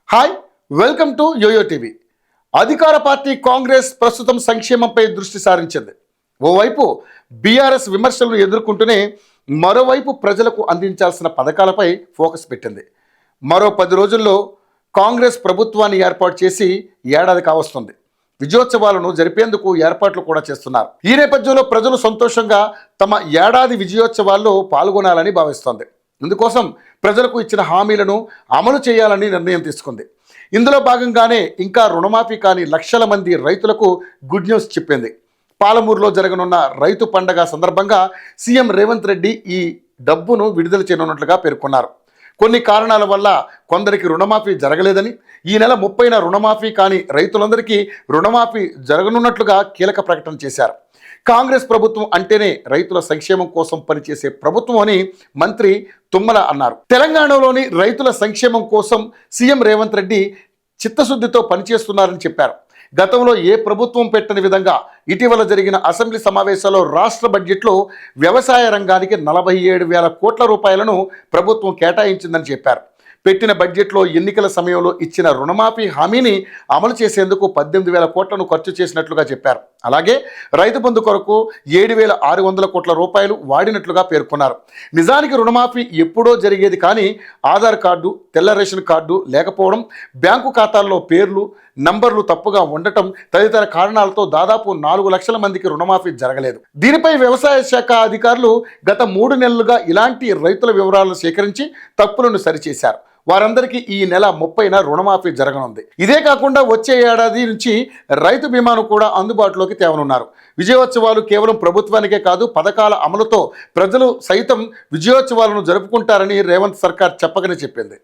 Hi, welcome to YoYo TV. అధికార party Congress ప్రస్తుతం సంక్షేమంపై దృష్టి సారించింది. ఓవైపు బీఆర్ఎస్ విమర్శలను ఎదుర్కొంటూనే మరోవైపు ప్రజలకు అందించాల్సిన పథకాలపై ఫోకస్ పెట్టింది. మరో 10 రోజుల్లో కాంగ్రెస్ ప్రభుత్వాన్ని ఏర్పాటు చేసి ఏడాది కావస్తుంది. విజయోత్సవాలను జరిపేందుకు ఏర్పాట్లు కూడా చేస్తున్నారు. ఈ నేపథ్యంలో ప్రజలు సంతోషంగా తమ ఏడాది విజయోత్సవాల్లో పాల్గొనాలని భావిస్తోంది. ఇందుకోసం ప్రజలకు ఇచ్చిన హామీలను అమలు చేయాలని నిర్ణయం తీసుకుంది. ఇందులో భాగంగానే ఇంకా రుణమాఫీ కాని లక్షల మంది రైతులకు గుడ్ న్యూస్ చెప్పింది. పాలమూరులో జరగనున్న రైతు పండగ సందర్భంగా సీఎం రేవంత్ రెడ్డి ఈ డబ్బును విడుదల చేయనున్నట్లుగా పేర్కొన్నారు. కొన్ని కారణాల వల్ల కొందరికి రుణమాఫీ జరగలేదని, ఈ నెల 30న రుణమాఫీ కాని రైతులందరికీ రుణమాఫీ జరగనున్నట్లుగా కీలక ప్రకటన చేశారు. కాంగ్రెస్ ప్రభుత్వం అంటేనే రైతుల సంక్షేమం కోసం పనిచేసే ప్రభుత్వం అని మంత్రి తుమ్మల అన్నారు. తెలంగాణలోని రైతుల సంక్షేమం కోసం సీఎం రేవంత్ రెడ్డి చిత్తశుద్ధితో పనిచేస్తున్నారని చెప్పారు. గతంలో ఏ ప్రభుత్వం పెట్టని విధంగా ఇటీవల జరిగిన అసెంబ్లీ సమావేశాల్లో రాష్ట్ర బడ్జెట్లో వ్యవసాయ రంగానికి 47,000 కోట్ల రూపాయలను ప్రభుత్వం కేటాయించిందని చెప్పారు. పెట్టిన బడ్జెట్లో ఎన్నికల సమయంలో ఇచ్చిన రుణమాఫీ హామీని అమలు చేసేందుకు 18,000 కోట్లను ఖర్చు చేసినట్లుగా చెప్పారు. అలాగే రైతు బంధు కొరకు 7,600 కోట్ల రూపాయలు వాడినట్లుగా పేర్కొన్నారు. నిజానికి రుణమాఫీ ఎప్పుడో జరిగేది, కానీ ఆధార్ కార్డు, తెల్ల రేషన్ కార్డు లేకపోవడం, బ్యాంకు ఖాతాల్లో పేర్లు, నంబర్లు తప్పుగా ఉండటం తదితర కారణాలతో దాదాపు 4 లక్షల మందికి రుణమాఫీ జరగలేదు. దీనిపై వ్యవసాయ శాఖ అధికారులు గత 3 నెలలుగా ఇలాంటి రైతుల వివరాలను సేకరించి తప్పులను సరిచేశారు. వారందరికీ ఈ నెల 30న రుణమాఫీ జరగనుంది. ఇదే కాకుండా వచ్చే ఏడాది నుంచి రైతు బీమాను కూడా అందుబాటులోకి తేవనున్నారు. విజయోత్సవాలు కేవలం ప్రభుత్వానికే కాదు, పథకాల అమలుతో ప్రజలు సైతం విజయోత్సవాలను జరుపుకుంటారని రేవంత్ సర్కార్ చెప్పకనే చెప్పింది.